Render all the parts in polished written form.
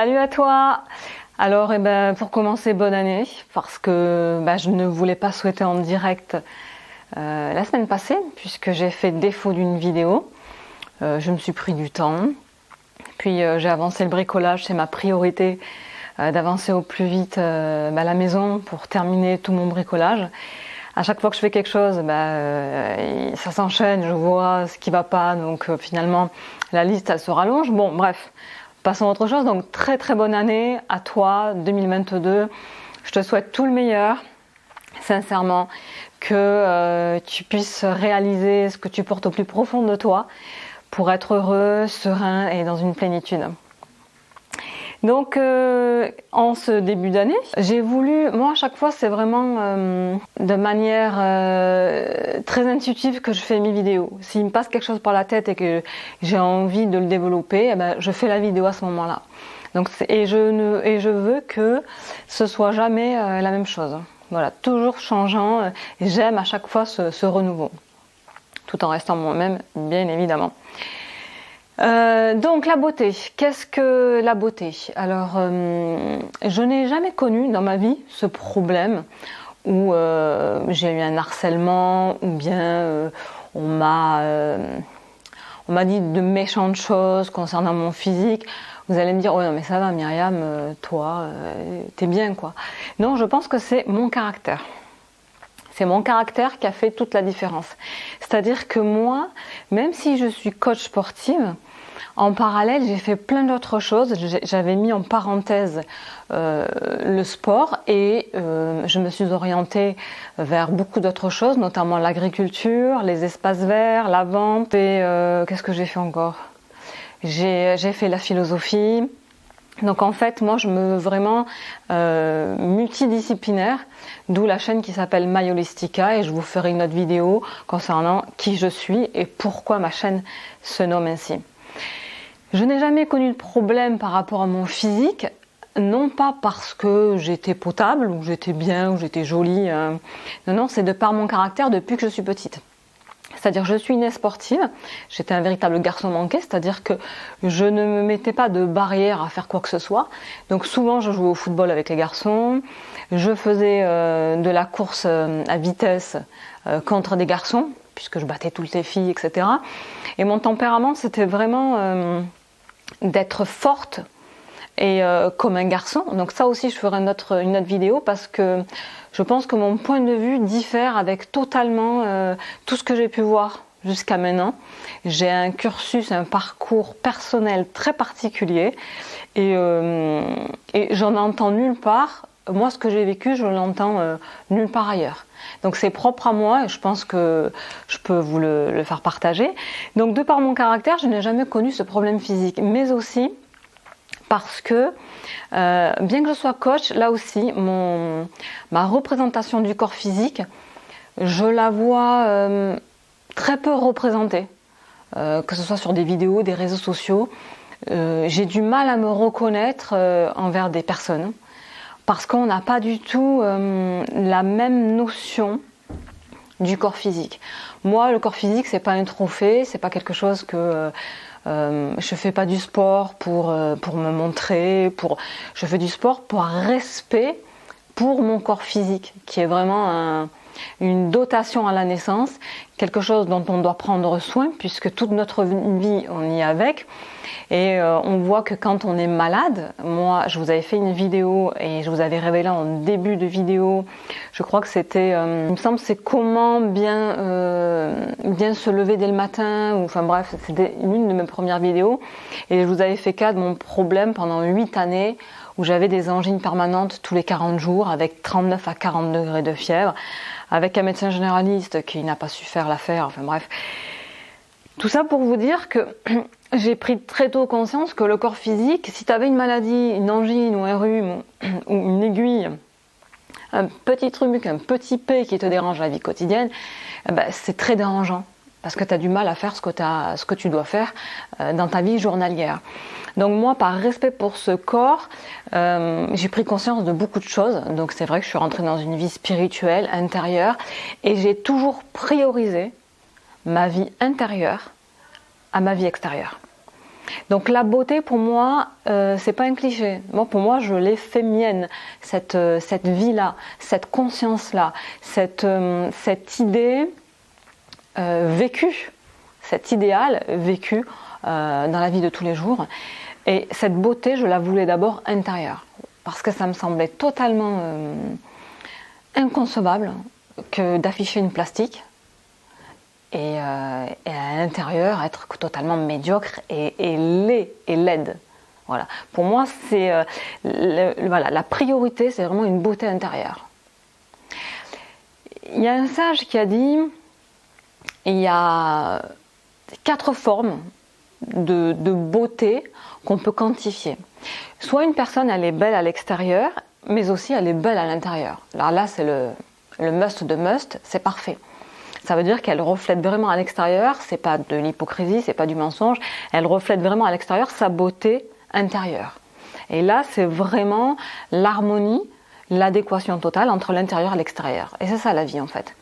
Salut à toi! Alors, pour commencer, bonne année, parce que je ne voulais pas souhaiter en direct la semaine passée, puisque j'ai fait défaut d'une vidéo. Je me suis pris du temps, puis j'ai avancé le bricolage, c'est ma priorité d'avancer au plus vite à la maison pour terminer tout mon bricolage. À chaque fois que je fais quelque chose, ça s'enchaîne, je vois ce qui va pas, donc finalement la liste elle se rallonge. Bon, bref. Passons à autre chose, donc très très bonne année à toi, 2022. Je te souhaite tout le meilleur, sincèrement, que tu puisses réaliser ce que tu portes au plus profond de toi pour être heureux, serein et dans une plénitude. Donc en ce début d'année, j'ai voulu, moi à chaque fois c'est vraiment de manière très intuitive que je fais mes vidéos. S'il me passe quelque chose par la tête et que j'ai envie de le développer, je fais la vidéo à ce moment-là. Donc je veux que ce soit jamais la même chose. Voilà, toujours changeant. J'aime à chaque fois ce renouveau, tout en restant moi-même, bien évidemment. Donc la beauté, qu'est-ce que la beauté? Alors je n'ai jamais connu dans ma vie ce problème où j'ai eu un harcèlement ou bien on m'a dit de méchantes choses concernant mon physique. Vous allez me dire, oh non mais ça va Myriam, toi t'es bien quoi. Non, je pense que c'est mon caractère. C'est mon caractère qui a fait toute la différence. C'est-à-dire que moi, même si je suis coach sportive, en parallèle, j'ai fait plein d'autres choses. J'avais mis en parenthèse le sport et je me suis orientée vers beaucoup d'autres choses, notamment l'agriculture, les espaces verts, la vente. Et qu'est-ce que j'ai fait encore? J'ai fait la philosophie. Donc en fait, moi, je me veux vraiment multidisciplinaire, d'où la chaîne qui s'appelle My Holistica et je vous ferai une autre vidéo concernant qui je suis et pourquoi ma chaîne se nomme ainsi. Je n'ai jamais connu de problème par rapport à mon physique, non pas parce que j'étais potable, ou j'étais bien, ou j'étais jolie. Non, c'est de par mon caractère depuis que je suis petite. C'est-à-dire je suis née sportive, j'étais un véritable garçon manqué, c'est-à-dire que je ne me mettais pas de barrière à faire quoi que ce soit. Donc souvent je jouais au football avec les garçons, je faisais de la course à vitesse contre des garçons, puisque je battais toutes les filles, etc. Et mon tempérament c'était vraiment d'être forte et comme un garçon. Donc ça aussi je ferai une autre vidéo parce que je pense que mon point de vue diffère avec totalement tout ce que j'ai pu voir jusqu'à maintenant. J'ai un cursus, un parcours personnel très particulier et j'en entends nulle part. Moi, ce que j'ai vécu, je l'entends nulle part ailleurs. Donc c'est propre à moi et je pense que je peux vous le faire partager. Donc de par mon caractère, je n'ai jamais connu ce problème physique, mais aussi parce que bien que je sois coach, là aussi, ma représentation du corps physique, je la vois très peu représentée, que ce soit sur des vidéos, des réseaux sociaux. J'ai du mal à me reconnaître envers des personnes parce qu'on n'a pas du tout la même notion du corps physique. Moi, le corps physique, c'est pas un trophée, c'est pas quelque chose que je fais pas du sport pour me montrer, je fais du sport pour respect pour mon corps physique, qui est vraiment une dotation à la naissance, quelque chose dont on doit prendre soin, puisque toute notre vie, on y est avec. Et on voit que quand on est malade, moi je vous avais fait une vidéo et je vous avais révélé en début de vidéo, je crois que c'était, il me semble c'est comment bien se lever dès le matin, ou enfin bref, c'était une de mes premières vidéos et je vous avais fait cas de mon problème pendant 8 années où j'avais des angines permanentes tous les 40 jours avec 39 à 40 degrés de fièvre, avec un médecin généraliste qui n'a pas su faire l'affaire, enfin bref. Tout ça pour vous dire que j'ai pris très tôt conscience que le corps physique, si tu avais une maladie, une angine ou un rhume ou une aiguille, un petit truc, un petit P qui te dérange la vie quotidienne, c'est très dérangeant parce que tu as du mal à faire ce que tu dois faire dans ta vie journalière. Donc moi, par respect pour ce corps, j'ai pris conscience de beaucoup de choses. Donc c'est vrai que je suis rentrée dans une vie spirituelle, intérieure, et j'ai toujours priorisé ma vie intérieure à ma vie extérieure. Donc la beauté pour moi, c'est pas un cliché. Pour moi, je l'ai fait mienne, cette vie-là, cette conscience-là, cette idée vécue, cet idéal vécu dans la vie de tous les jours. Et cette beauté, je la voulais d'abord intérieure, parce que ça me semblait totalement inconcevable que d'afficher une plastique et à l'intérieur être totalement médiocre et laid et laide. Voilà. Pour moi, c'est voilà, la priorité, c'est vraiment une beauté intérieure. Il y a un sage qui a dit, il y a 4 formes de beauté qu'on peut quantifier. Soit une personne, elle est belle à l'extérieur, mais aussi elle est belle à l'intérieur. Alors là, c'est le must de must, c'est parfait. Ça veut dire qu'elle reflète vraiment à l'extérieur, c'est pas de l'hypocrisie, c'est pas du mensonge, elle reflète vraiment à l'extérieur sa beauté intérieure. Et là, c'est vraiment l'harmonie, l'adéquation totale entre l'intérieur et l'extérieur. Et c'est ça la vie en fait.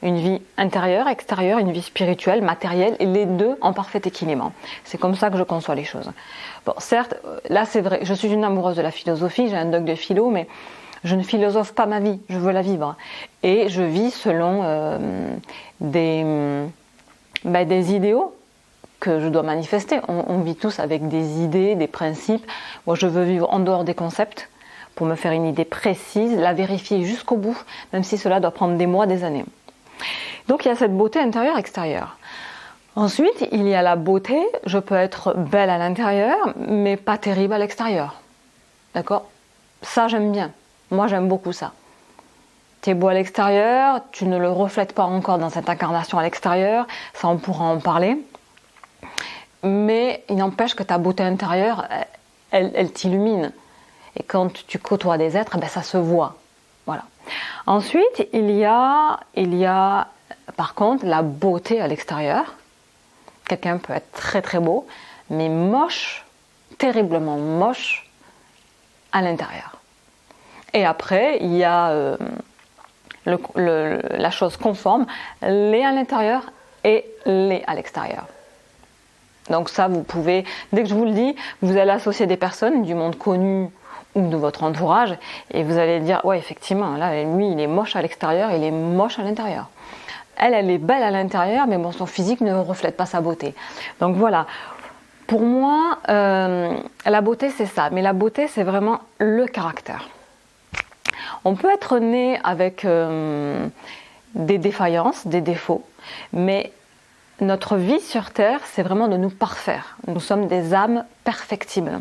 Une vie intérieure, extérieure, une vie spirituelle, matérielle, et les deux en parfait équilibre. C'est comme ça que je conçois les choses. Bon, certes, là c'est vrai, je suis une amoureuse de la philosophie, j'ai un doc de philo, mais je ne philosophe pas ma vie, je veux la vivre. Et je vis selon des idéaux que je dois manifester. On vit tous avec des idées, des principes. Moi, je veux vivre en dehors des concepts pour me faire une idée précise, la vérifier jusqu'au bout, même si cela doit prendre des mois, des années. Donc il y a cette beauté intérieure-extérieure. Ensuite, il y a la beauté, je peux être belle à l'intérieur, mais pas terrible à l'extérieur. D'accord ? Ça, j'aime bien. Moi, j'aime beaucoup ça. Tu es beau à l'extérieur, tu ne le reflètes pas encore dans cette incarnation à l'extérieur, ça on pourra en parler. Mais il n'empêche que ta beauté intérieure, elle t'illumine. Et quand tu côtoies des êtres, ça se voit. Voilà. Ensuite, il y a par contre la beauté à l'extérieur. Quelqu'un peut être très très beau, mais moche, terriblement moche à l'intérieur. Et après, il y a la chose conforme, laid à l'intérieur et laid à l'extérieur. Donc ça, vous pouvez, dès que je vous le dis, vous allez associer des personnes du monde connu ou de votre entourage, et vous allez dire, ouais, effectivement, là, lui, il est moche à l'extérieur, il est moche à l'intérieur. Elle est belle à l'intérieur, mais bon, son physique ne reflète pas sa beauté. Donc voilà, pour moi, la beauté, c'est ça, mais la beauté, c'est vraiment le caractère. On peut être né avec des défaillances, des défauts, mais notre vie sur Terre, c'est vraiment de nous parfaire. Nous sommes des âmes perfectibles.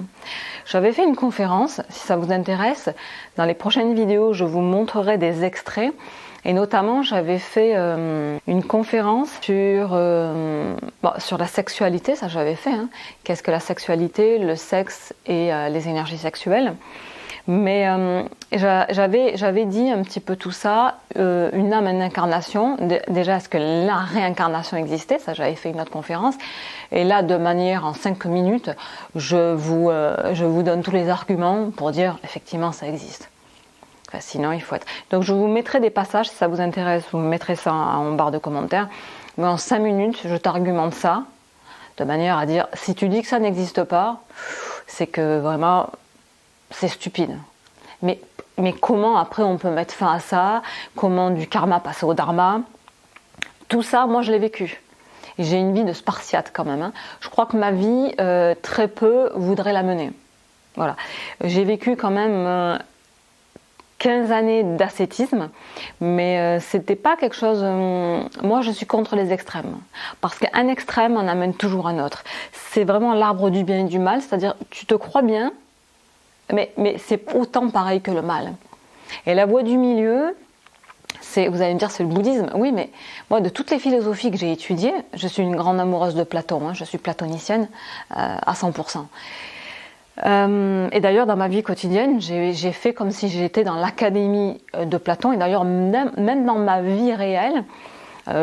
J'avais fait une conférence, si ça vous intéresse, dans les prochaines vidéos, je vous montrerai des extraits. Et notamment, j'avais fait une conférence sur la sexualité, ça j'avais fait. Hein. Qu'est-ce que la sexualité, le sexe et les énergies sexuelles. Mais j'avais dit un petit peu tout ça, une âme, une incarnation. Déjà, est-ce que la réincarnation existait? Ça, j'avais fait une autre conférence. Et là, de manière en 5 minutes, je vous donne tous les arguments pour dire effectivement ça existe. Enfin, sinon, il faut être. Donc, je vous mettrai des passages si ça vous intéresse. Vous mettrez ça en barre de commentaires. Mais en 5 minutes, je t'argumente ça de manière à dire si tu dis que ça n'existe pas, c'est que vraiment c'est stupide. Mais comment après on peut mettre fin à ça? Comment du karma passer au dharma? Tout ça, moi je l'ai vécu. J'ai une vie de spartiate quand même. Hein. Je crois que ma vie, très peu voudrait la mener. Voilà. J'ai vécu quand même 15 années d'ascétisme, mais c'était pas quelque chose... moi je suis contre les extrêmes. Parce qu'un extrême en amène toujours un autre. C'est vraiment l'arbre du bien et du mal, c'est-à-dire tu te crois bien, mais c'est autant pareil que le mal. Et la voie du milieu, vous allez me dire c'est le bouddhisme. Oui, mais moi de toutes les philosophies que j'ai étudiées, je suis une grande amoureuse de Platon, hein, je suis platonicienne à 100%. Et d'ailleurs dans ma vie quotidienne, j'ai fait comme si j'étais dans l'académie de Platon, et d'ailleurs même dans ma vie réelle,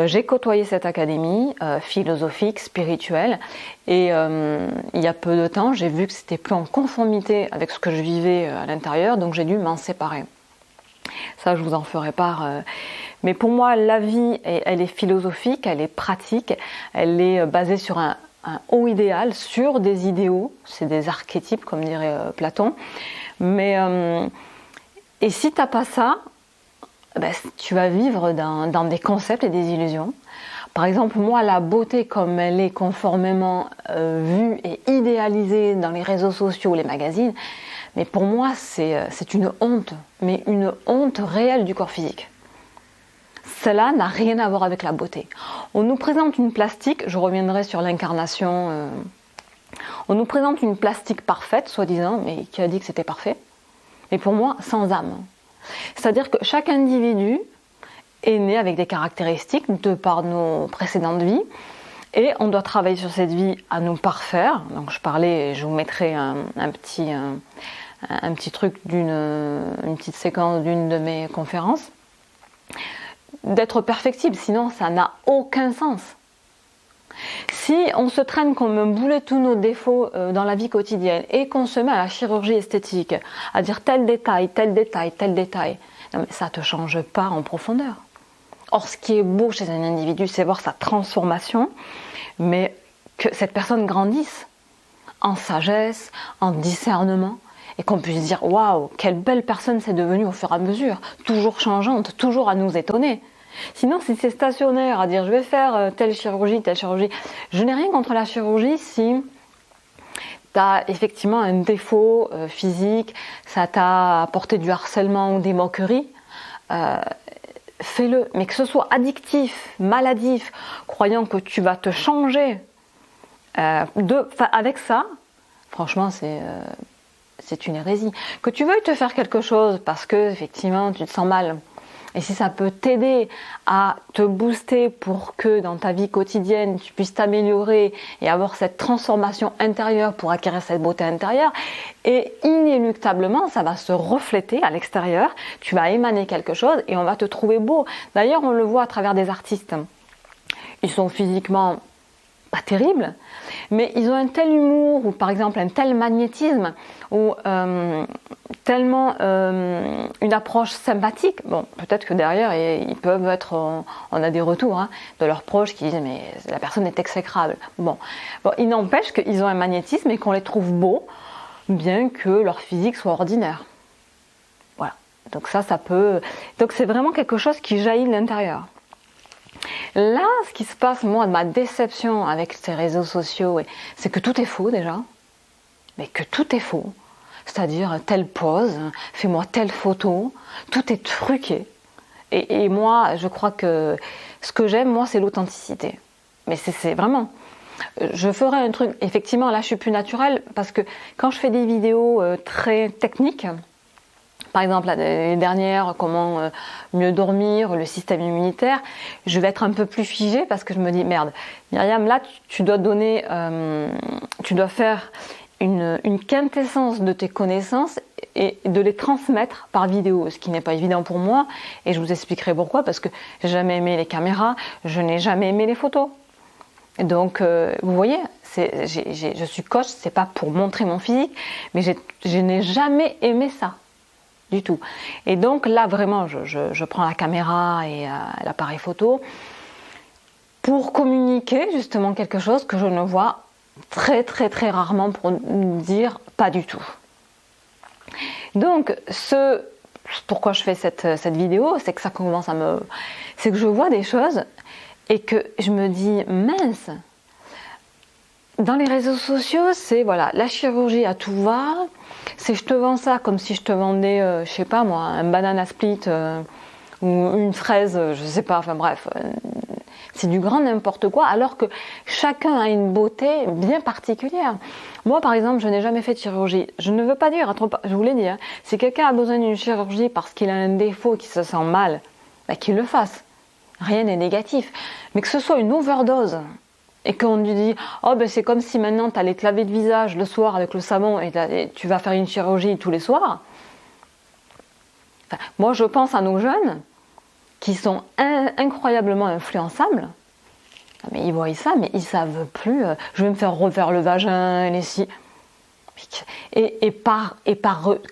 j'ai côtoyé cette académie philosophique, spirituelle, et il y a peu de temps, j'ai vu que c'était plus en conformité avec ce que je vivais à l'intérieur, donc j'ai dû m'en séparer. Ça, je vous en ferai part. Mais pour moi, la vie, elle est philosophique, elle est pratique, elle est basée sur un un haut idéal sur des idéaux, c'est des archétypes comme dirait Platon, mais et si tu n'as pas ça, ben, tu vas vivre dans des concepts et des illusions. Par exemple, moi, la beauté comme elle est conformément vue et idéalisée dans les réseaux sociaux, les magazines, mais pour moi, c'est une honte, mais une honte réelle du corps physique. Cela n'a rien à voir avec la beauté. On nous présente une plastique, je reviendrai sur l'incarnation, on nous présente une plastique parfaite, soi-disant, mais qui a dit que c'était parfait, mais pour moi, sans âme. C'est-à-dire que chaque individu est né avec des caractéristiques de par nos précédentes vies, et on doit travailler sur cette vie à nous parfaire. Donc je parlais, je vous mettrai un petit truc une petite séquence d'une de mes conférences, d'être perfectible, sinon ça n'a aucun sens. Si on se traîne qu'on me boulait tous nos défauts dans la vie quotidienne et qu'on se met à la chirurgie esthétique, à dire tel détail, tel détail, tel détail, non mais ça ne te change pas en profondeur. Or, ce qui est beau chez un individu, c'est voir sa transformation, mais que cette personne grandisse en sagesse, en discernement, et qu'on puisse dire « Waouh, quelle belle personne c'est devenue au fur et à mesure, toujours changeante, toujours à nous étonner ». Sinon, si c'est stationnaire, à dire « Je vais faire telle chirurgie, je n'ai rien contre la chirurgie si tu as effectivement un défaut physique, ça t'a apporté du harcèlement ou des moqueries, fais-le, mais que ce soit addictif, maladif, croyant que tu vas te changer avec ça, franchement c'est une hérésie. Que tu veuilles te faire quelque chose parce que effectivement tu te sens mal, et si ça peut t'aider à te booster pour que dans ta vie quotidienne tu puisses t'améliorer et avoir cette transformation intérieure pour acquérir cette beauté intérieure, et inéluctablement ça va se refléter à l'extérieur, tu vas émaner quelque chose et on va te trouver beau. D'ailleurs on le voit à travers des artistes, ils sont physiquement pas terribles, mais ils ont un tel humour, ou par exemple un tel magnétisme, ou tellement une approche sympathique. Bon, peut-être que derrière ils peuvent être, on a des retours de leurs proches qui disent mais la personne est exécrable. Bon, il n'empêche qu'ils ont un magnétisme et qu'on les trouve beaux, bien que leur physique soit ordinaire. Voilà. Donc ça peut. Donc c'est vraiment quelque chose qui jaillit de l'intérieur. Là, ce qui se passe, moi, de ma déception avec ces réseaux sociaux, c'est que tout est faux déjà, mais que tout est faux. C'est-à-dire, telle pose, fais-moi telle photo, tout est truqué. Et moi, je crois que ce que j'aime, moi, c'est l'authenticité. Mais c'est vraiment... Je ferai un truc, effectivement, là, je suis plus naturelle, parce que quand je fais des vidéos très techniques, par exemple, les dernières, comment mieux dormir, le système immunitaire, je vais être un peu plus figée parce que je me dis, merde, Myriam, là, tu dois donner, tu dois faire une quintessence de tes connaissances et de les transmettre par vidéo, ce qui n'est pas évident pour moi, et je vous expliquerai pourquoi, parce que j'ai jamais aimé les caméras, je n'ai jamais aimé les photos. Donc, vous voyez, je suis coach, c'est pas pour montrer mon physique, mais je n'ai jamais aimé ça. Du tout. Et donc là vraiment je prends la caméra et l'appareil photo pour communiquer justement quelque chose que je ne vois très très très rarement, pour dire pas du tout. Donc pourquoi je fais cette vidéo, c'est que ça commence c'est que je vois des choses et que je me dis mince, dans les réseaux sociaux c'est voilà, la chirurgie à tout va. C'est je te vends ça comme si je te vendais, je sais pas moi, un banana split ou une fraise, je sais pas, enfin bref, c'est du grand n'importe quoi, alors que chacun a une beauté bien particulière. Moi par exemple, je n'ai jamais fait de chirurgie. Je ne veux pas dire, je vous l'ai dit, si quelqu'un a besoin d'une chirurgie parce qu'il a un défaut, qu'il se sent mal, bah, qu'il le fasse. Rien n'est négatif. Mais que ce soit une overdose, et qu'on lui dit « Oh ben c'est comme si maintenant tu allais te laver le visage le soir avec le savon et tu vas faire une chirurgie tous les soirs. » Enfin, moi je pense à nos jeunes qui sont incroyablement influençables. Mais ils voient ça, mais ils savent plus. Je vais me faire refaire le vagin, les si. Et par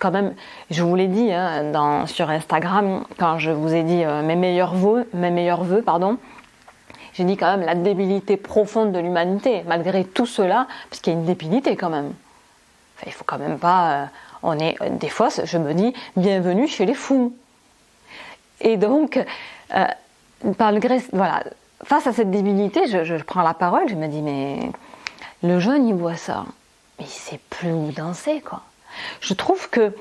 quand même, je vous l'ai dit sur Instagram quand je vous ai dit mes meilleurs vœux, j'ai dit quand même la débilité profonde de l'humanité, malgré tout cela, parce qu'il y a une débilité quand même. Enfin, il faut quand même pas... des fois, je me dis, bienvenue chez les fous. Et donc, voilà, face à cette débilité, je prends la parole, je me dis, mais le jeune, il voit ça, mais il sait plus où danser, quoi. Je trouve que,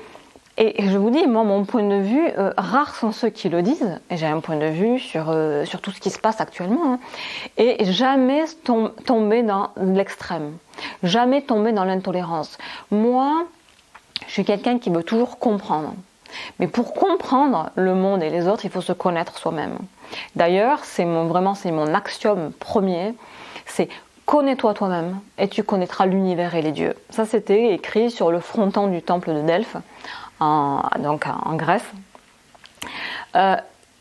et je vous dis, moi, mon point de vue, rares sont ceux qui le disent, et j'ai un point de vue sur tout ce qui se passe actuellement, hein, et jamais tomber dans l'extrême, jamais tomber dans l'intolérance. Moi, je suis quelqu'un qui veut toujours comprendre. Mais pour comprendre le monde et les autres, il faut se connaître soi-même. D'ailleurs, vraiment mon axiome premier, c'est connais-toi toi-même et tu connaîtras l'univers et les dieux. Ça, c'était écrit sur le fronton du temple de Delphes, en Grèce.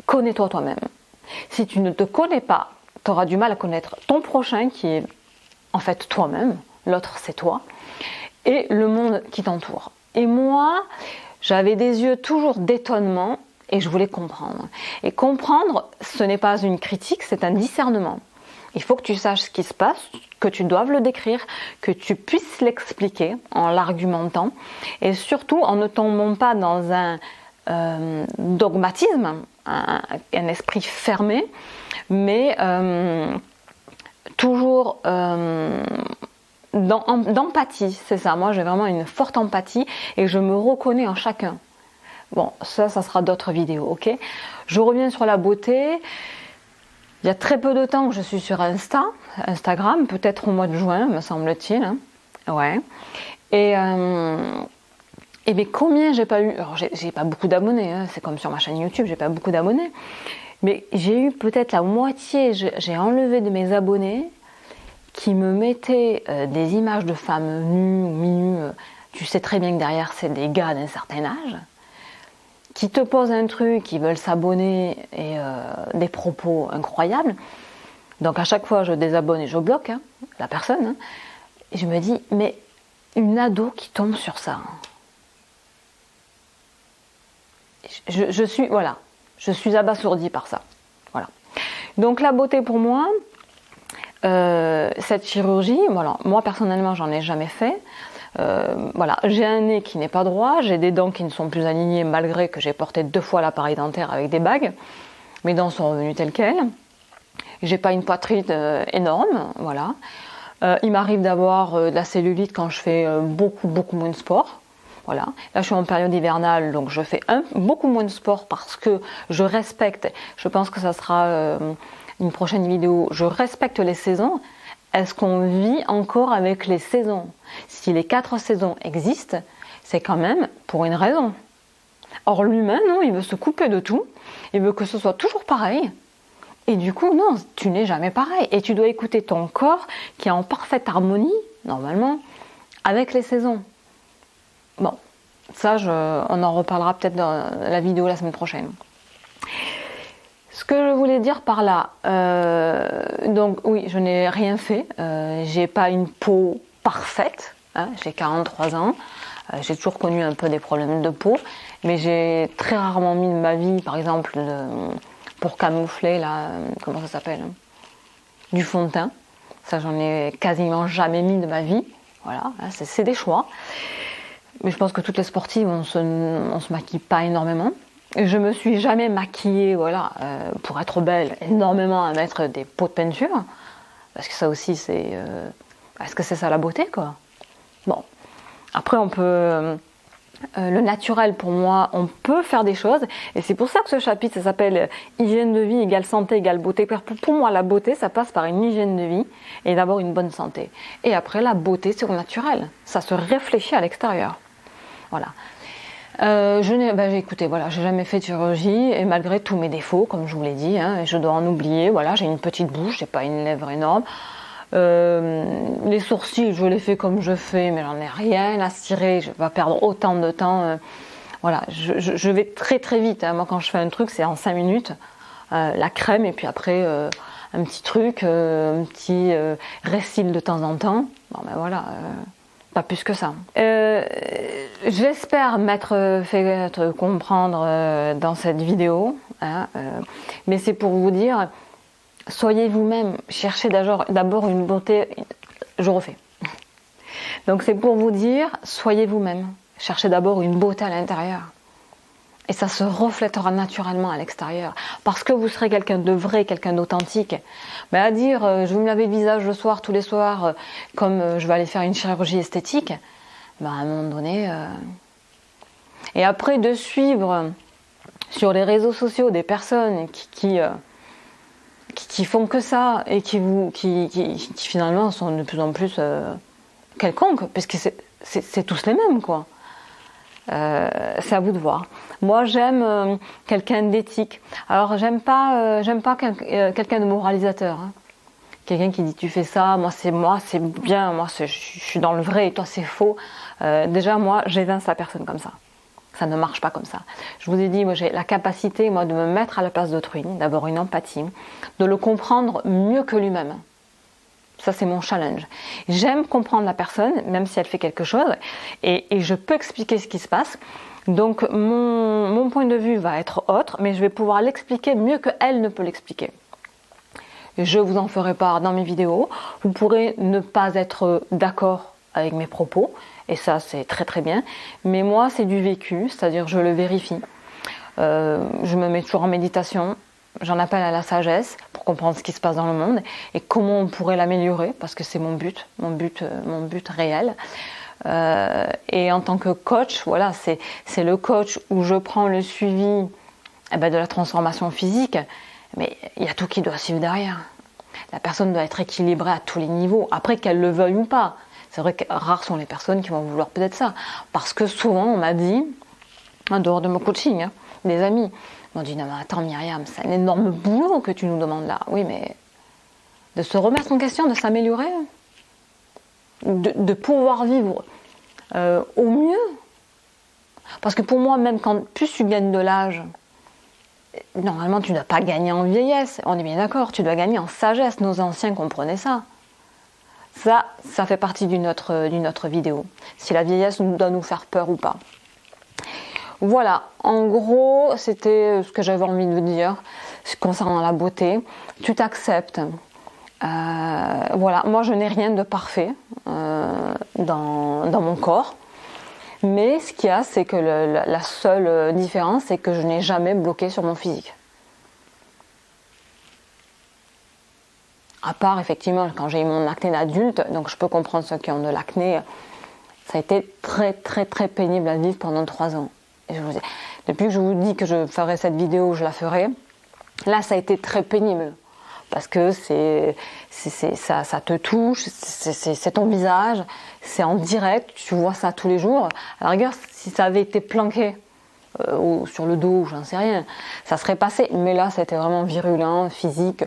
Connais-toi toi-même. Si tu ne te connais pas, tu auras du mal à connaître ton prochain qui est en fait toi-même, l'autre c'est toi, et le monde qui t'entoure. Et moi, j'avais des yeux toujours d'étonnement et je voulais comprendre. Et comprendre, ce n'est pas une critique, c'est un discernement. Il faut que tu saches ce qui se passe, que tu doives le décrire, que tu puisses l'expliquer en l'argumentant et surtout en ne tombant pas dans un dogmatisme, un esprit fermé, mais toujours d'empathie, c'est ça. Moi, j'ai vraiment une forte empathie et je me reconnais en chacun. Bon, ça sera d'autres vidéos, ok? Je reviens sur la beauté. Il y a très peu de temps que je suis sur Instagram, peut-être au mois de juin, me semble-t-il. Hein. Ouais. Et mais combien j'ai pas eu? Alors, j'ai pas beaucoup d'abonnés, hein. C'est comme sur ma chaîne YouTube, j'ai pas beaucoup d'abonnés. Mais j'ai eu peut-être la moitié, j'ai enlevé de mes abonnés qui me mettaient des images de femmes nues ou mi-nues. Tu sais très bien que derrière, c'est des gars d'un certain âge qui te posent un truc, qui veulent s'abonner et des propos incroyables. Donc à chaque fois, je désabonne et je bloque la personne. Hein. Et je me dis, mais une ado qui tombe sur ça. Je suis abasourdie par ça. Voilà. Donc la beauté pour moi, cette chirurgie, voilà, moi personnellement, j'en ai jamais fait. Voilà, j'ai un nez qui n'est pas droit, j'ai des dents qui ne sont plus alignées malgré que j'ai porté 2 fois l'appareil dentaire avec des bagues. Mes dents sont revenues telles quelles. J'ai pas une poitrine énorme, voilà. Il m'arrive d'avoir de la cellulite quand je fais beaucoup moins de sport. Voilà. Là, je suis en période hivernale, donc je fais beaucoup moins de sport parce que je respecte. Je pense que ça sera une prochaine vidéo. Je respecte les saisons. Est-ce qu'on vit encore avec les saisons? Si les 4 saisons existent, c'est quand même pour une raison. Or l'humain, non, il veut se couper de tout, il veut que ce soit toujours pareil. Et du coup, non, tu n'es jamais pareil. Et tu dois écouter ton corps qui est en parfaite harmonie, normalement, avec les saisons. Bon, ça, on en reparlera peut-être dans la vidéo la semaine prochaine. Ce que je voulais dire par là, donc oui, je n'ai rien fait, j'ai pas une peau parfaite, hein, j'ai 43 ans, j'ai toujours connu un peu des problèmes de peau, mais j'ai très rarement mis de ma vie, par exemple, pour camoufler, là, comment ça s'appelle, hein, du fond de teint, ça j'en ai quasiment jamais mis de ma vie, voilà, c'est des choix, mais je pense que toutes les sportives, on se maquille pas énormément. Je me suis jamais maquillée, voilà, pour être belle, énormément à mettre des pots de peinture, parce que ça aussi c'est, est-ce que c'est ça la beauté, quoi? Bon, après on peut, le naturel pour moi, on peut faire des choses, et c'est pour ça que ce chapitre ça s'appelle hygiène de vie égale santé égale beauté. Pour moi, la beauté, ça passe par une hygiène de vie et d'abord une bonne santé. Et après, la beauté, c'est au naturel, ça se réfléchit à l'extérieur, voilà. Écoutez, voilà, j'ai jamais fait de chirurgie et malgré tous mes défauts, comme je vous l'ai dit, hein, je dois en oublier. Voilà, j'ai une petite bouche, j'ai pas une lèvre énorme. Les sourcils, je les fais comme je fais, mais j'en ai rien à cirer. Je vais pas perdre autant de temps. Voilà, je vais très très vite. Hein. Moi, quand je fais un truc, c'est en 5 minutes. La crème et puis après un petit truc, un petit récil de temps en temps. Bon, ben voilà. Pas plus que ça. J'espère m'être fait comprendre dans cette vidéo, hein, mais c'est pour vous dire, soyez vous-même, cherchez d'abord une beauté, je refais. Donc c'est pour vous dire, soyez vous-même, cherchez d'abord une beauté à l'intérieur. Et ça se reflètera naturellement à l'extérieur. Parce que vous serez quelqu'un de vrai, quelqu'un d'authentique. Mais à dire, je vais me laver le visage le soir, tous les soirs, comme je vais aller faire une chirurgie esthétique, à un moment donné... Et après de suivre sur les réseaux sociaux des personnes qui font que ça et qui finalement sont de plus en plus quelconques, parce que c'est tous les mêmes, quoi. C'est à vous de voir. Moi, j'aime quelqu'un d'éthique. Alors, j'aime pas quelqu'un de moralisateur. Hein. Quelqu'un qui dit tu fais ça, moi c'est bien, je suis dans le vrai et toi c'est faux. Déjà, moi, j'évince la personne comme ça. Ça ne marche pas comme ça. Je vous ai dit, moi j'ai la capacité de me mettre à la place d'autrui, d'avoir une empathie, de le comprendre mieux que lui-même. Ça, c'est mon challenge. J'aime comprendre la personne, même si elle fait quelque chose, et je peux expliquer ce qui se passe. Donc, mon point de vue va être autre, mais je vais pouvoir l'expliquer mieux qu'elle ne peut l'expliquer. Je vous en ferai part dans mes vidéos. Vous pourrez ne pas être d'accord avec mes propos, et ça, c'est très très bien. Mais moi, c'est du vécu, c'est-à-dire je le vérifie. Je me mets toujours en méditation. J'en appelle à la sagesse pour comprendre ce qui se passe dans le monde et comment on pourrait l'améliorer, parce que c'est mon but réel. Et en tant que coach, voilà, c'est le coach où je prends le suivi de la transformation physique, mais il y a tout qui doit suivre derrière. La personne doit être équilibrée à tous les niveaux, après qu'elle le veuille ou pas. C'est vrai que rares sont les personnes qui vont vouloir peut-être ça, parce que souvent on m'a dit, en dehors de mon coaching, des amis, m'ont dit non mais attends Myriam, c'est un énorme boulot que tu nous demandes là. Oui, mais de se remettre en question, de s'améliorer, de pouvoir vivre au mieux. Parce que pour moi, même quand plus tu gagnes de l'âge, normalement tu ne dois pas gagner en vieillesse, on est bien d'accord, tu dois gagner en sagesse. Nos anciens comprenaient ça. Ça fait partie d'une autre vidéo. Si la vieillesse doit nous faire peur ou pas. Voilà, en gros, c'était ce que j'avais envie de vous dire concernant la beauté. Tu t'acceptes. Voilà, moi je n'ai rien de parfait dans mon corps. Mais ce qu'il y a, c'est que la seule différence, c'est que je n'ai jamais bloqué sur mon physique. À part, effectivement, quand j'ai eu mon acné d'adulte, donc je peux comprendre ceux qui ont de l'acné, ça a été très très très pénible à vivre pendant 3 ans. Et depuis que je vous dis que je ferai cette vidéo, je la ferai. Là, ça a été très pénible. Parce que ça te touche, c'est ton visage, c'est en direct, tu vois ça tous les jours. À la rigueur, si ça avait été planqué ou sur le dos, j'en sais rien, ça serait passé. Mais là, c'était vraiment virulent, physique.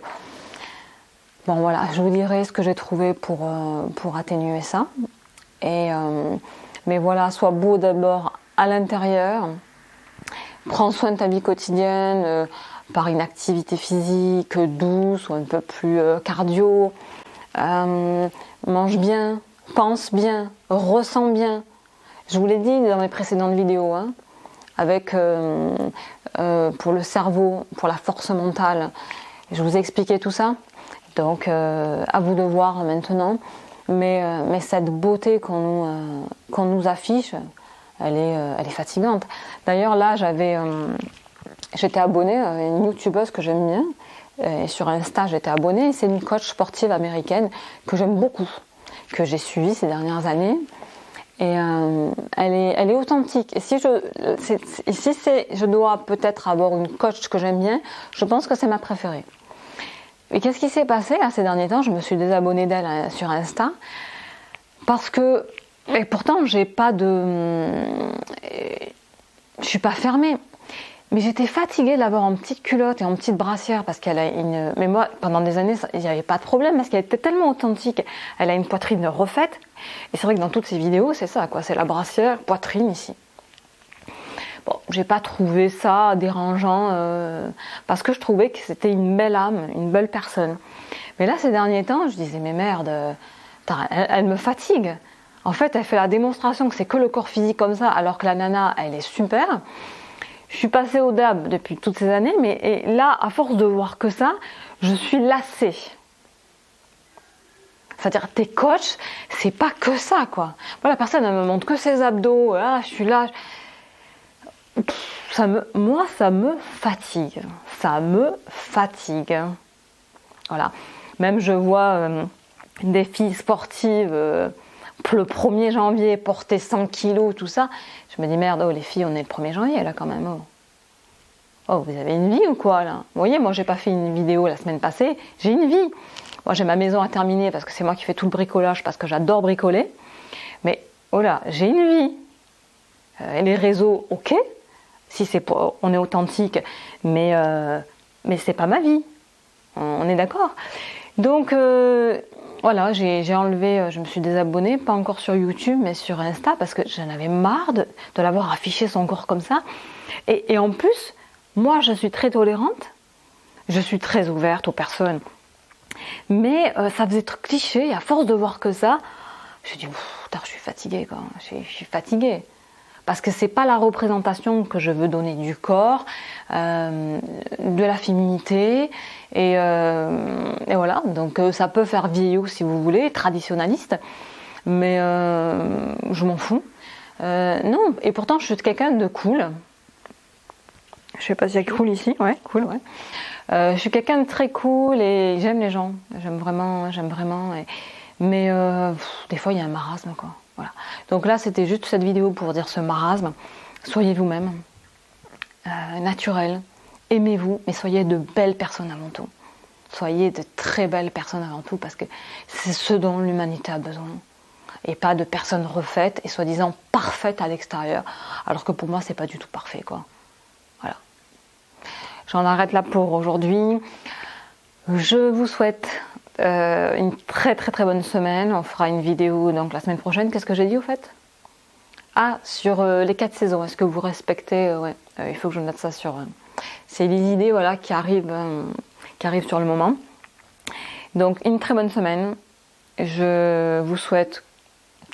Bon voilà, je vous dirai ce que j'ai trouvé pour atténuer ça. Mais voilà, sois beau d'abord à l'intérieur. Prends soin de ta vie quotidienne par une activité physique douce ou un peu plus cardio. Mange bien, pense bien, ressens bien. Je vous l'ai dit dans mes précédentes vidéos, avec pour le cerveau, pour la force mentale. Je vous ai expliqué tout ça. Donc à vous de voir maintenant. Mais cette beauté qu'on nous affiche, elle est fatigante. D'ailleurs là, j'étais abonnée à une youtubeuse que j'aime bien. Et sur Insta, j'étais abonnée. C'est une coach sportive américaine que j'aime beaucoup, que j'ai suivie ces dernières années. Et elle est authentique. Et si je dois peut-être avoir une coach que j'aime bien, je pense que c'est ma préférée. Et qu'est-ce qui s'est passé là, ces derniers temps? Je me suis désabonnée d'elle sur Insta parce que, et pourtant je suis pas fermée, mais j'étais fatiguée de l'avoir en petite culotte et en petite brassière parce qu'elle a mais moi pendant des années il n'y avait pas de problème parce qu'elle était tellement authentique. Elle a une poitrine refaite et c'est vrai que dans toutes ses vidéos c'est ça quoi, c'est la brassière, poitrine ici. Bon, j'ai pas trouvé ça dérangeant parce que je trouvais que c'était une belle âme, une belle personne. Mais là, ces derniers temps, je disais mais merde, elle me fatigue. En fait, elle fait la démonstration que c'est que le corps physique comme ça, alors que la nana, elle est super. Je suis passée au DAB depuis toutes ces années, mais et là, à force de voir que ça, je suis lassée. C'est-à-dire, tes coachs, c'est pas que ça, quoi. Voilà, la personne, elle me montre que ses abdos, ah, je suis là. Moi, ça me fatigue. Ça me fatigue. Voilà. Même je vois des filles sportives le 1er janvier porter 100 kilos, tout ça. Je me dis, merde, oh, les filles, on est le 1er janvier, là, quand même. Oh, vous avez une vie ou quoi, là? Vous voyez, moi, j'ai pas fait une vidéo la semaine passée. J'ai une vie. Moi, j'ai ma maison à terminer parce que c'est moi qui fais tout le bricolage, parce que j'adore bricoler. Mais, oh là, j'ai une vie. Et les réseaux, ok. Si c'est on est authentique, mais c'est pas ma vie. On est d'accord. Donc, voilà, j'ai enlevé, je me suis désabonnée, pas encore sur YouTube, mais sur Insta, parce que j'en avais marre de l'avoir affiché son corps comme ça. Et en plus, moi, je suis très tolérante. Je suis très ouverte aux personnes. Mais ça faisait trop cliché, et à force de voir que ça, je dis, je suis fatiguée, quoi. Je suis fatiguée. Parce que c'est pas la représentation que je veux donner du corps, de la féminité, et voilà. Donc ça peut faire vieillot si vous voulez, traditionnaliste, mais je m'en fous. Non, et pourtant je suis quelqu'un de cool. Je sais pas s'il y a cool ici, ouais, cool, ouais. Je suis quelqu'un de très cool et j'aime les gens, j'aime vraiment. Mais des fois il y a un marasme, quoi. Voilà. Donc là, c'était juste cette vidéo pour dire ce marasme. Soyez vous-même, naturel, aimez-vous, mais soyez de belles personnes avant tout. Soyez de très belles personnes avant tout, parce que c'est ce dont l'humanité a besoin. Et pas de personnes refaites et soi-disant parfaites à l'extérieur, alors que pour moi, c'est pas du tout parfait, quoi. Voilà. J'en arrête là pour aujourd'hui. Je vous souhaite une très très très bonne semaine. On fera une vidéo donc la semaine prochaine. Qu'est-ce que j'ai dit au fait? Ah, sur les 4 saisons. Est-ce que vous respectez ouais, il faut que je note ça sur. C'est les idées voilà qui arrivent sur le moment. Donc une très bonne semaine. Je vous souhaite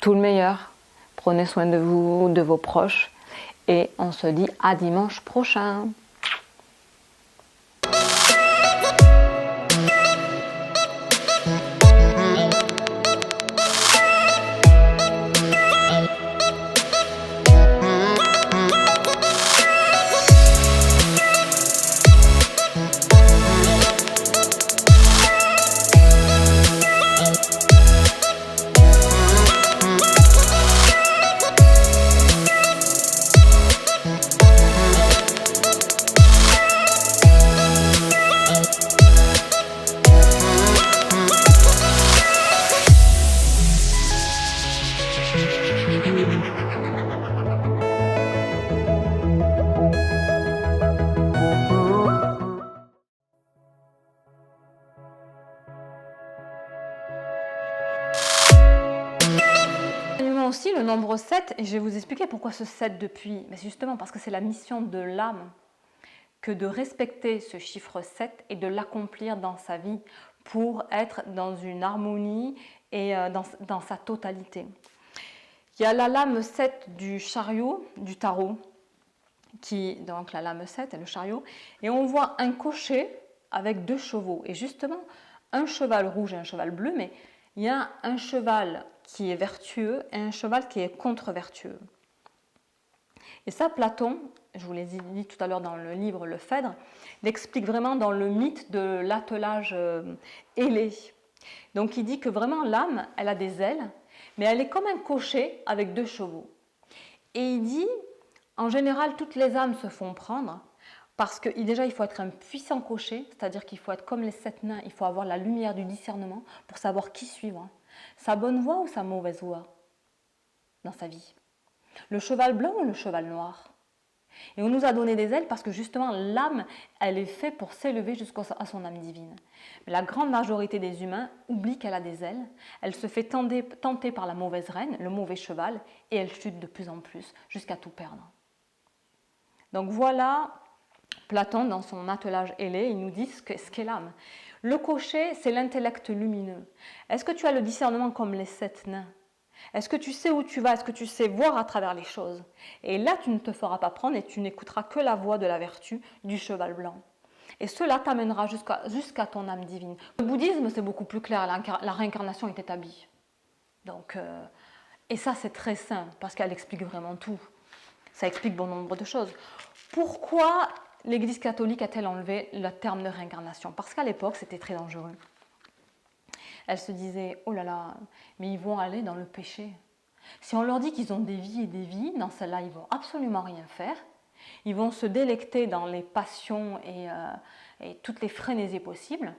tout le meilleur. Prenez soin de vous, de vos proches, et on se dit à dimanche prochain. Aussi le nombre 7, et je vais vous expliquer pourquoi ce 7 depuis. Mais c'est justement parce que c'est la mission de l'âme que de respecter ce chiffre 7 et de l'accomplir dans sa vie pour être dans une harmonie et dans sa totalité. Il y a la lame 7 du chariot, du tarot, donc la lame 7 est le chariot, et on voit un cocher avec 2 chevaux, et justement un cheval rouge et un cheval bleu, mais il y a un cheval qui est vertueux et un cheval qui est contre-vertueux. Et ça, Platon, je vous l'ai dit tout à l'heure dans le livre Le Phèdre, l'explique vraiment dans le mythe de l'attelage ailé. Donc il dit que vraiment l'âme, elle a des ailes, mais elle est comme un cocher avec 2 chevaux. Et il dit, en général, toutes les âmes se font prendre, parce que déjà, il faut être un puissant cocher, c'est-à-dire qu'il faut être comme les 7 nains, il faut avoir la lumière du discernement pour savoir qui suivre. Sa bonne voie ou sa mauvaise voie dans sa vie? Le cheval blanc ou le cheval noir? Et on nous a donné des ailes parce que justement l'âme, elle est faite pour s'élever jusqu'à son âme divine. Mais la grande majorité des humains oublie qu'elle a des ailes, elle se fait tenter par la mauvaise reine, le mauvais cheval, et elle chute de plus en plus jusqu'à tout perdre. Donc voilà, Platon dans son attelage ailé, il nous dit ce qu'est l'âme. Le cocher, c'est l'intellect lumineux. Est-ce que tu as le discernement comme les 7 nains? Est-ce que tu sais où tu vas? Est-ce que tu sais voir à travers les choses? Et là, tu ne te feras pas prendre et tu n'écouteras que la voix de la vertu du cheval blanc. Et cela t'amènera jusqu'à ton âme divine. Le bouddhisme, c'est beaucoup plus clair, la réincarnation est établie. Donc, et ça, c'est très sain, parce qu'elle explique vraiment tout. Ça explique bon nombre de choses. Pourquoi l'Église catholique a-t-elle enlevé le terme de réincarnation? Parce qu'à l'époque, c'était très dangereux. Elle se disait, oh là là, mais ils vont aller dans le péché. Si on leur dit qu'ils ont des vies et des vies, dans celle-là, ils vont absolument rien faire. Ils vont se délecter dans les passions et toutes les frénésies possibles.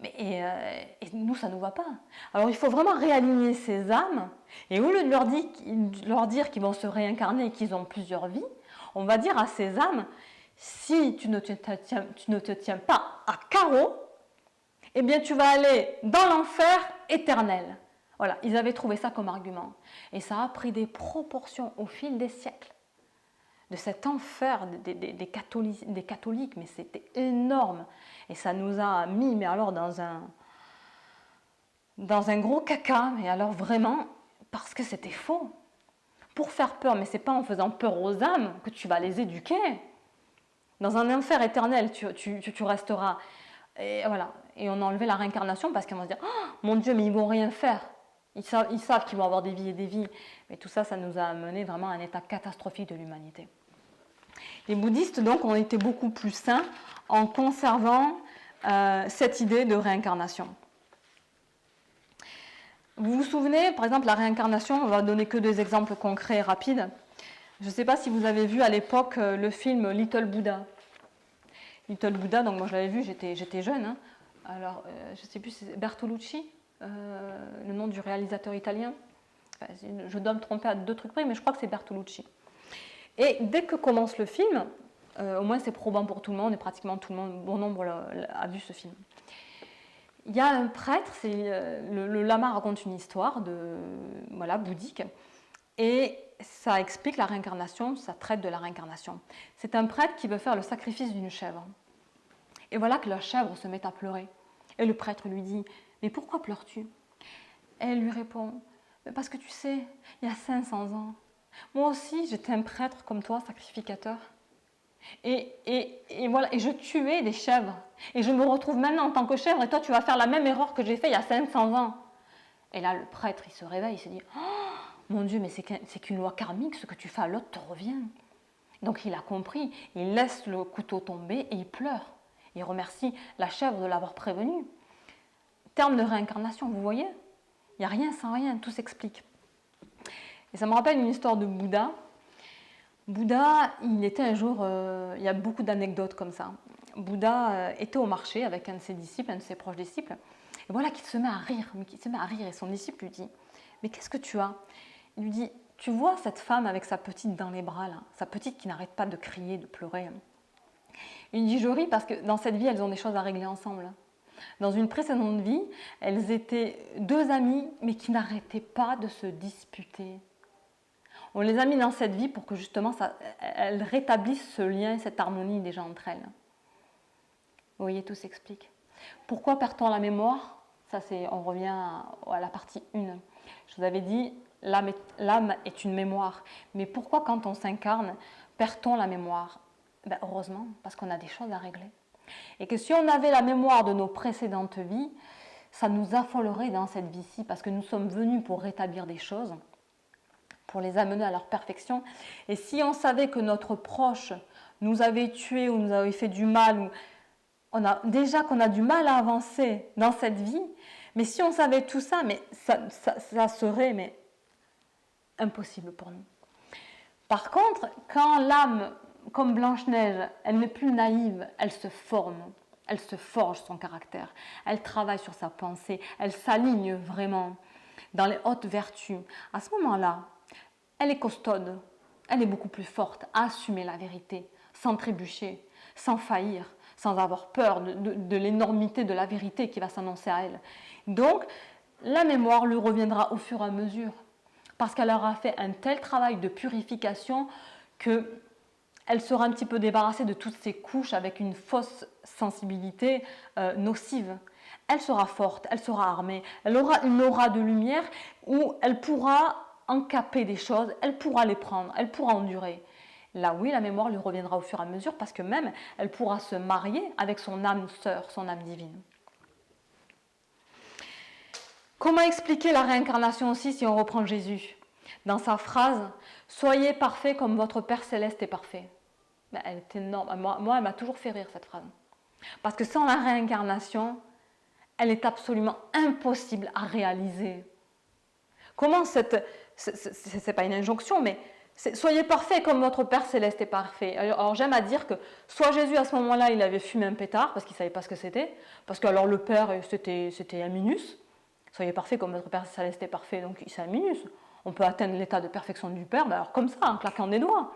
Et nous, ça ne nous va pas. Alors, il faut vraiment réaligner ces âmes. Et au lieu de leur dire qu'ils vont se réincarner et qu'ils ont plusieurs vies, on va dire à ces âmes, si tu ne te tiens pas à carreau, eh bien, tu vas aller dans l'enfer éternel. Voilà, ils avaient trouvé ça comme argument. Et ça a pris des proportions au fil des siècles. De cet enfer des catholiques, mais c'était énorme. Et ça nous a mis, mais alors dans un gros caca, mais alors vraiment, parce que c'était faux. Pour faire peur, mais c'est pas en faisant peur aux âmes que tu vas les éduquer. Dans un enfer éternel, tu resteras. Et voilà. Et on a enlevé la réincarnation parce qu'on va se dire, oh, mon Dieu, mais ils vont rien faire. Ils savent qu'ils vont avoir des vies et des vies. Mais tout ça, ça nous a amené vraiment à un état catastrophique de l'humanité. Les bouddhistes, donc, ont été beaucoup plus sains en conservant cette idée de réincarnation. Vous vous souvenez, par exemple, la réincarnation, on va donner que des exemples concrets et rapides. Je ne sais pas si vous avez vu à l'époque le film Little Buddha. Little Buddha, donc moi je l'avais vu, j'étais jeune. Hein. Alors, je ne sais plus, c'est Bertolucci, le nom du réalisateur italien. Enfin, je dois me tromper à 2 trucs près, mais je crois que c'est Bertolucci. Et dès que commence le film, au moins c'est probant pour tout le monde, et pratiquement tout le monde, bon nombre a vu ce film. Il y a un prêtre, le lama raconte une histoire bouddhique, et ça explique la réincarnation, ça traite de la réincarnation. C'est un prêtre qui veut faire le sacrifice d'une chèvre. Et voilà que la chèvre se met à pleurer. Et le prêtre lui dit, mais pourquoi pleures-tu? Elle lui répond, parce que tu sais, il y a 500 ans, moi aussi j'étais un prêtre comme toi, sacrificateur. Et voilà, et je tuais des chèvres. Et je me retrouve maintenant en tant que chèvre, et toi tu vas faire la même erreur que j'ai fait il y a 500 ans. Et là, le prêtre, il se réveille, il se dit, oh, mon Dieu, mais c'est qu'une loi karmique, ce que tu fais à l'autre te revient. Donc il a compris, il laisse le couteau tomber et il pleure. Il remercie la chèvre de l'avoir prévenu. Terme de réincarnation, vous voyez? Il n'y a rien sans rien, tout s'explique. Et ça me rappelle une histoire de Bouddha. Bouddha, il était un jour, il y a beaucoup d'anecdotes comme ça. Bouddha était au marché avec un de ses disciples, un de ses proches disciples. Et voilà qu'il se met à rire, et son disciple lui dit, mais qu'est-ce que tu as? Il lui dit, tu vois cette femme avec sa petite dans les bras, là, sa petite qui n'arrête pas de crier, de pleurer. Il dit, je ris parce que dans cette vie, elles ont des choses à régler ensemble. Dans une précédente vie, elles étaient 2 amies, mais qui n'arrêtaient pas de se disputer. On les a mis dans cette vie pour que justement, elles rétablissent ce lien et cette harmonie déjà entre elles. Vous voyez, tout s'explique. Pourquoi perd-on la mémoire? Ça, on revient à la partie 1. Je vous avais dit, l'âme est une mémoire. Mais pourquoi, quand on s'incarne, perd-on la mémoire? Ben, heureusement, parce qu'on a des choses à régler. Et que si on avait la mémoire de nos précédentes vies, ça nous affolerait dans cette vie-ci, parce que nous sommes venus pour rétablir des choses, pour les amener à leur perfection. Et si on savait que notre proche nous avait tués ou nous avait fait du mal, ou déjà qu'on a du mal à avancer dans cette vie, mais si on savait tout ça, mais ça serait impossible pour nous. Par contre, quand l'âme, comme Blanche-Neige, elle n'est plus naïve, elle se forme, elle se forge son caractère, elle travaille sur sa pensée, elle s'aligne vraiment dans les hautes vertus. À ce moment-là, elle est costaude, elle est beaucoup plus forte à assumer la vérité, sans trébucher, sans faillir, sans avoir peur de l'énormité de la vérité qui va s'annoncer à elle. Donc, la mémoire lui reviendra au fur et à mesure, parce qu'elle aura fait un tel travail de purification qu'elle sera un petit peu débarrassée de toutes ces couches avec une fausse sensibilité nocive. elle sera forte, elle sera armée, elle aura une aura de lumière où elle pourra encaper des choses, elle pourra les prendre, elle pourra endurer. Là oui, la mémoire lui reviendra au fur et à mesure parce que même elle pourra se marier avec son âme sœur, son âme divine. Comment expliquer la réincarnation aussi si on reprend Jésus? Dans sa phrase « Soyez parfaits comme votre Père Céleste est parfait ». Elle est énorme. Moi, elle m'a toujours fait rire cette phrase. Parce que sans la réincarnation, elle est absolument impossible à réaliser. Comment c'est pas une injonction, mais soyez parfaits comme votre Père Céleste est parfait. Alors j'aime à dire que soit Jésus à ce moment-là, il avait fumé un pétard parce qu'il ne savait pas ce que c'était, parce que alors le Père, c'était un minus. Soyez parfaits comme votre Père Céleste est parfait, donc c'est un minus. On peut atteindre l'état de perfection du Père, alors comme ça, en claquant des doigts.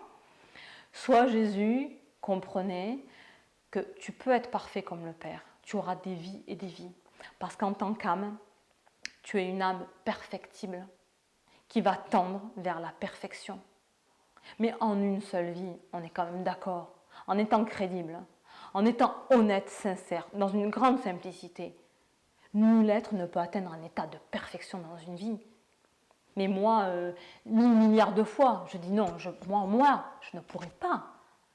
Soit Jésus comprenait que tu peux être parfait comme le Père. Tu auras des vies et des vies. Parce qu'en tant qu'âme, tu es une âme perfectible qui va tendre vers la perfection. Mais en une seule vie, on est quand même d'accord, en étant crédible, en étant honnête, sincère, dans une grande simplicité. Nul être ne peut atteindre un état de perfection dans une vie. Mais moi, 1000 milliards de fois, je dis non, moi, je ne pourrais pas.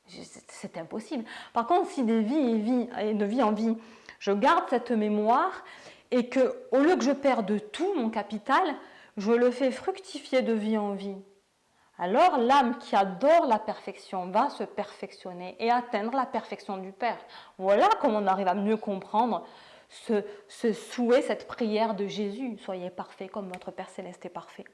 C'est impossible. Par contre, si de vie en vie, je garde cette mémoire et que, au lieu que je perde tout mon capital, je le fais fructifier de vie en vie. Alors l'âme qui adore la perfection va se perfectionner et atteindre la perfection du Père. Voilà comment on arrive à mieux comprendre ce souhait, cette prière de Jésus. Soyez parfaits comme votre Père Céleste est parfait.